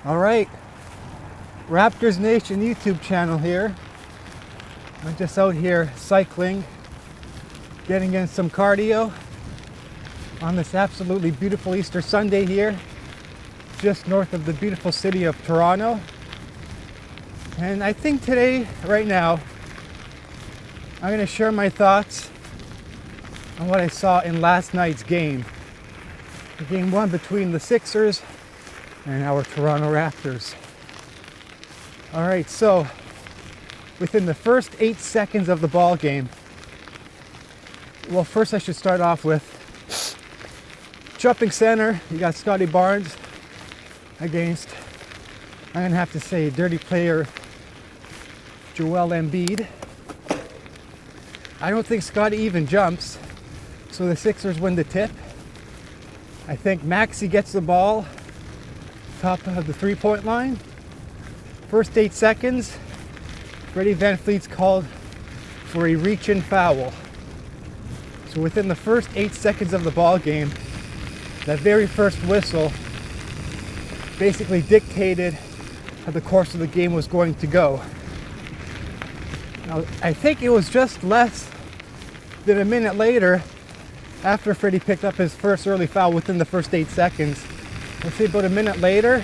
All right, Raptors Nation YouTube channel here. I'm just out here cycling, getting in some cardio on this absolutely beautiful Easter Sunday here, just north of the beautiful city of Toronto. And I think today, right now, I'm going to share my thoughts on what I saw in last night's game. The game one between the Sixers and our Toronto Raptors. All right, so within the first 8 seconds of the ball game, well, first I should start off with jumping center. You got Scotty Barnes against, I'm gonna have to say, dirty player Joel Embiid. I don't think Scotty even jumps, so the Sixers win the tip. I think Maxey gets the ball top of the three-point line. First 8 seconds, Freddie VanVleet's called for a reach-in foul. So within the first 8 seconds of the ball game, that very first whistle basically dictated how the course of the game was going to go. Now, I think it was just less than a minute later, after Freddie picked up his first early foul within the first 8 seconds. Let's say about a minute later,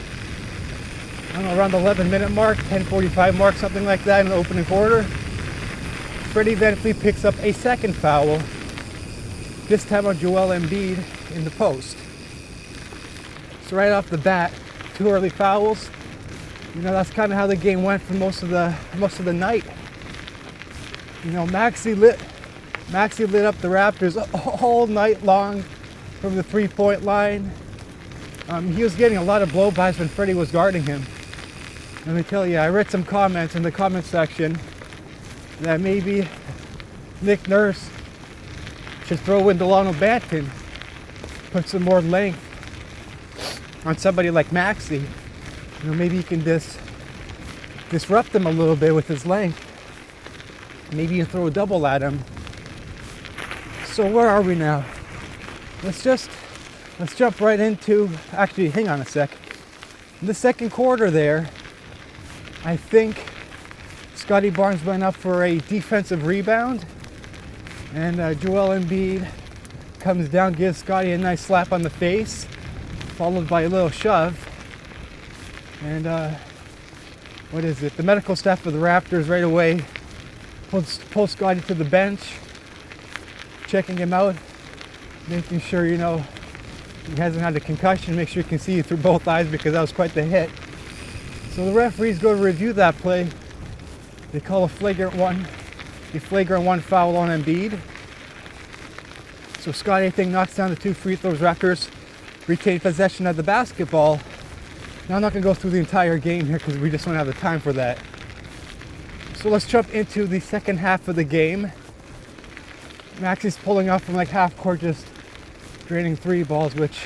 I don't know, around the 11-minute mark, 10:45 mark, something like that in the opening quarter, Freddie VanVleet picks up a second foul, this time on Joel Embiid in the post. So right off the bat, 2 early fouls. You know, that's kind of how the game went for most of the night. You know, Maxey lit up the Raptors all night long from the three-point line. He was getting a lot of blow-bys when Freddie was guarding him. Let me tell you, I read some comments in the comment section that maybe Nick Nurse should throw in Delano Banton, put some more length on somebody like Maxey. You know, maybe he can disrupt them a little bit with his length. Maybe you throw a double at him. So where are we now? Let's jump right into, actually, hang on a sec. In the second quarter there, I think Scotty Barnes went up for a defensive rebound, and Joel Embiid comes down, gives Scotty a nice slap on the face, followed by a little shove. And what is it? The medical staff of the Raptors right away pulls Scotty to the bench, checking him out, making sure, you know, he hasn't had a concussion, make sure you can see through both eyes because that was quite the hit. So the referees go to review that play. They call a flagrant one foul on Embiid. So Scotty, I think, knocks down the 2 free throws. Raptors retain possession of the basketball. Now I'm not going to go through the entire game here because we just don't have the time for that. So let's jump into the second half of the game. Maxey's pulling up from like half court, just draining 3 balls, which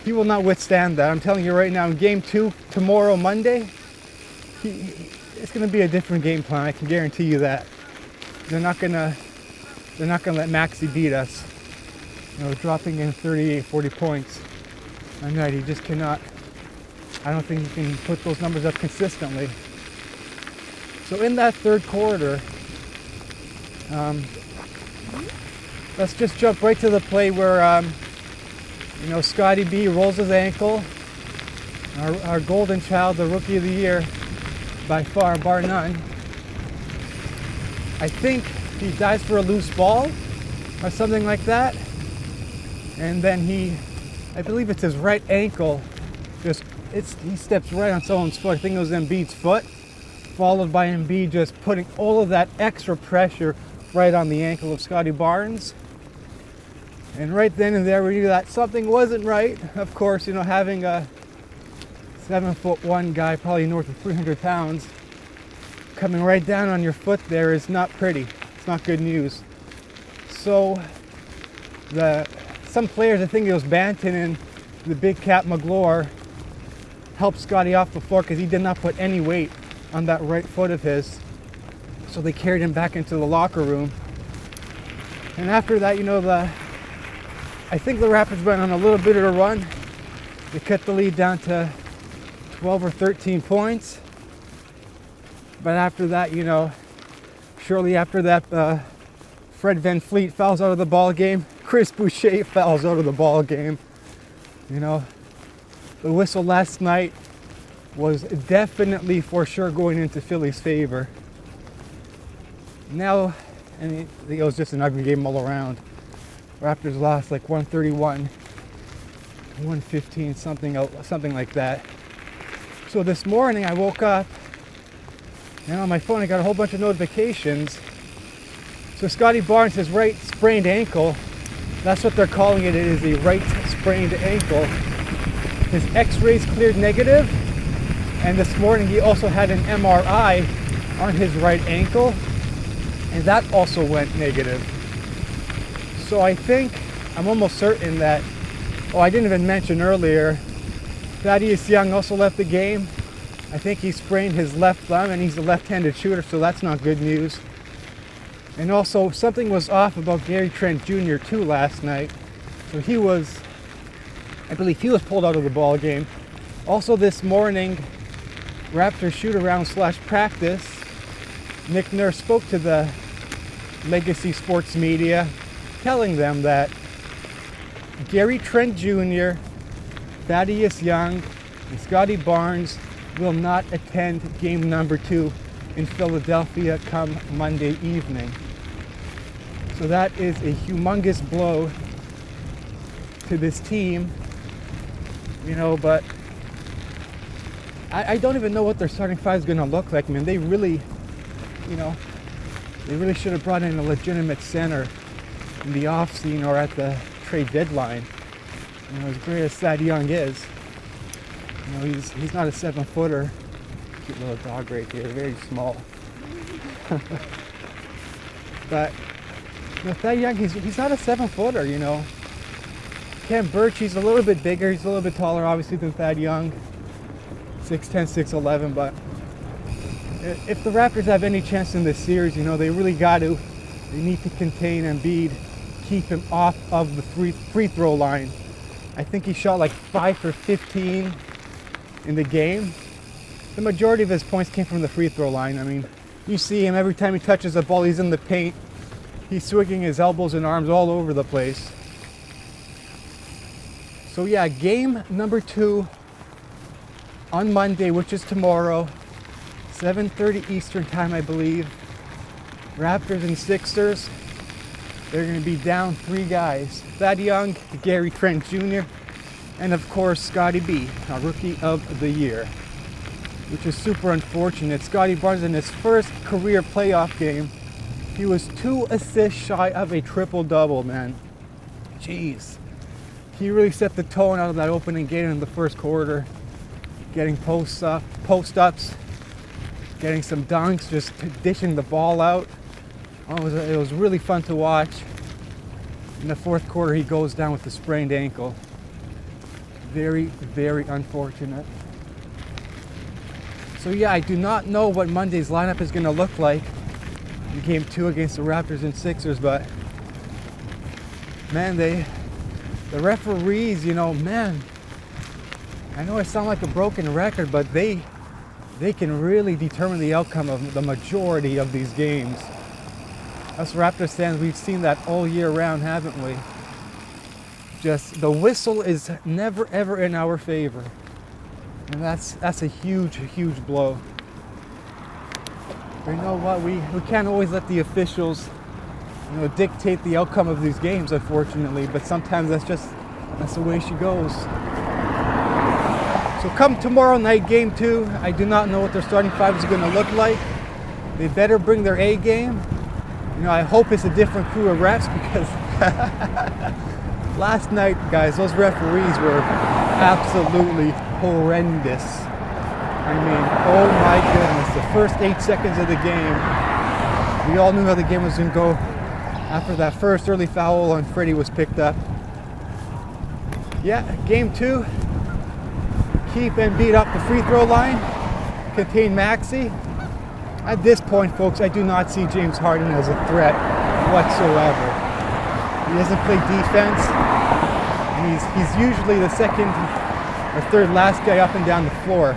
he will not withstand that. I'm telling you right now, in game 2 tomorrow, Monday, it's going to be a different game plan. I can guarantee you that. They're not going to let Maxey beat us. You know, dropping in 38, 40 points a night. He just cannot. I don't think he can put those numbers up consistently. So in that third quarter, let's just jump right to the play where, you know, Scotty B rolls his ankle. Our golden child, the rookie of the year, by far, bar none. I think he dives for a loose ball or something like that. And then I believe it's his right ankle, he steps right on someone's foot. I think it was Embiid's foot, followed by Embiid just putting all of that extra pressure right on the ankle of Scotty Barnes. And right then and there we knew that something wasn't right. Of course, you know, having a 7'1" guy, probably north of 300 pounds, coming right down on your foot there is not pretty. It's not good news. So some players, I think it was Banton and the big cat McGlure, helped Scotty off the floor because he did not put any weight on that right foot of his. So they carried him back into the locker room. And after that, you know, I think the Raptors went on a little bit of a run. They cut the lead down to 12 or 13 points. But after that, shortly after that, Fred VanVleet fouls out of the ball game. Chris Boucher fouls out of the ball game. The whistle last night was definitely for sure going into Philly's favor. Now, it was just an ugly game all around. Raptors lost like 131, 115, something like that. So this morning I woke up and on my phone I got a whole bunch of notifications. So Scotty Barnes, his right sprained ankle, that's what they're calling it, is a right sprained ankle. His x-rays cleared negative, and this morning he also had an MRI on his right ankle, and that also went negative. So I'm almost certain that, I didn't even mention earlier, Thaddeus Young also left the game. I think he sprained his left thumb, and he's a left-handed shooter, so that's not good news. And also, something was off about Gary Trent Jr. too last night. So I believe he was pulled out of the ball game. Also this morning, Raptors shoot-around / practice, Nick Nurse spoke to the Legacy Sports media, telling them that Gary Trent Jr., Thaddeus Young, and Scotty Barnes will not attend game number 2 in Philadelphia come Monday evening. So that is a humongous blow to this team, but I don't even know what their starting five is going to look like. I mean, they really should have brought in a legitimate center in the offseason or at the trade deadline. As great as Thad Young is, he's not a 7-footer. Cute little dog right here, very small. But Thad Young, he's not a 7-footer. Ken Birch, he's a little bit bigger, he's a little bit taller, obviously, than Thad Young, 6'10", 6'11". But if the Raptors have any chance in this series, they really they need to contain Embiid, keep him off of the free throw line. I think he shot like 5 for 15 in the game. The majority of his points came from the free throw line. I mean, you see him every time he touches the ball, he's in the paint. He's swinging his elbows and arms all over the place. So yeah, game number 2 on Monday, which is tomorrow, 7:30 Eastern time, I believe. Raptors and Sixers. They're going to be down 3 guys. Thad Young, Gary Trent Jr., and of course Scotty B, our Rookie of the Year, which is super unfortunate. Scotty Barnes, in his first career playoff game, he was 2 assists shy of a triple-double, man. Jeez. He really set the tone out of that opening game in the first quarter, getting post-ups, getting some dunks, just dishing the ball out. It was really fun to watch. In the fourth quarter, he goes down with a sprained ankle. Very, very unfortunate. So yeah, I do not know what Monday's lineup is going to look like in game 2 against the Raptors and Sixers, but man, the referees, man, I know I sound like a broken record, but they can really determine the outcome of the majority of these games. Us Raptors fans, we've seen that all year round, haven't we? Just the whistle is never ever in our favor, and that's a huge blow. But you know what? We can't always let the officials dictate the outcome of these games, unfortunately. But sometimes that's the way she goes. So come tomorrow night, game 2, I do not know what their starting five is going to look like. They better bring their A game. I hope it's a different crew of refs, because last night, guys, those referees were absolutely horrendous. I mean, oh my goodness, the first 8 seconds of the game, we all knew how the game was going to go after that first early foul on Freddie was picked up. Yeah, game 2, keep Embiid up the free throw line, contain Maxey. At this point, folks, I do not see James Harden as a threat whatsoever. He doesn't play defense. He's usually the second or third last guy up and down the floor.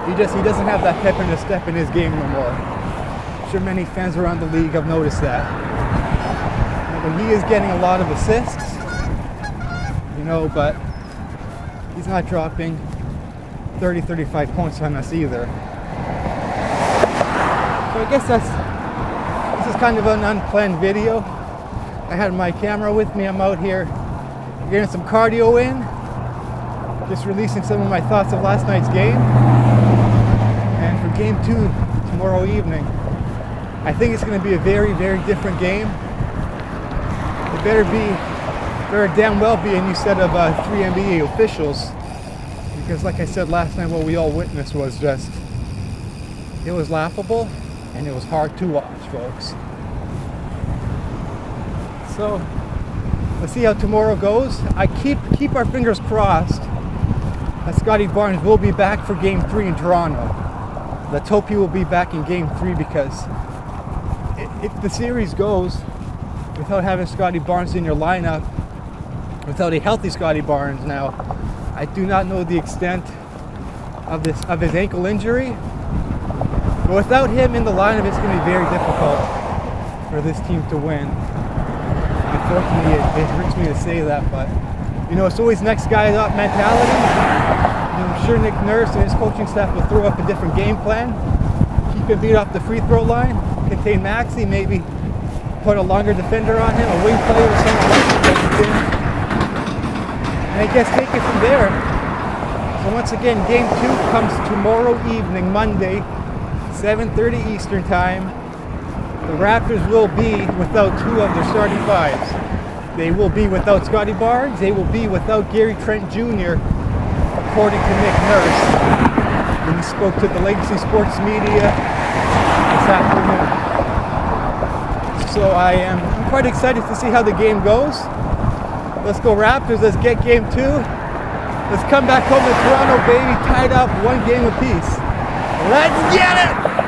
He doesn't have that pep in his step in his game no more. I'm sure many fans around the league have noticed that. But he is getting a lot of assists, but he's not dropping 30, 35 points on us either. So I guess this is kind of an unplanned video. I had my camera with me. I'm out here getting some cardio in, just releasing some of my thoughts of last night's game. And for game 2 tomorrow evening, I think it's going to be a very, very different game. It better damn well be a new set of 3 NBA officials, because like I said last night, what we all witnessed was it was laughable and it was hard to watch, folks. So let's see how tomorrow goes. I keep our fingers crossed that Scottie Barnes will be back for game 3 in Toronto. Let's hope he will be back in game 3, because if the series goes without having Scottie Barnes in your lineup, without a healthy Scottie Barnes now, I do not know the extent of his ankle injury. But without him in the lineup, it's going to be very difficult for this team to win. Unfortunately, it hurts me to say that, but it's always next guy up mentality. I'm sure Nick Nurse and his coaching staff will throw up a different game plan. Keep him beat off the free throw line, contain Maxey, maybe put a longer defender on him, a wing player or something like that. And I guess take it from there. So once again, game 2 comes tomorrow evening, Monday, 7:30 Eastern time. The Raptors will be without 2 of their starting 5s. They will be without Scottie Barnes. They will be without Gary Trent Jr., according to Nick Nurse, when he spoke to the Legacy Sports media this afternoon. So I'm quite excited to see how the game goes. Let's go Raptors. Let's get game 2. Let's come back home to Toronto, baby, tied up 1 game apiece. Let's get it!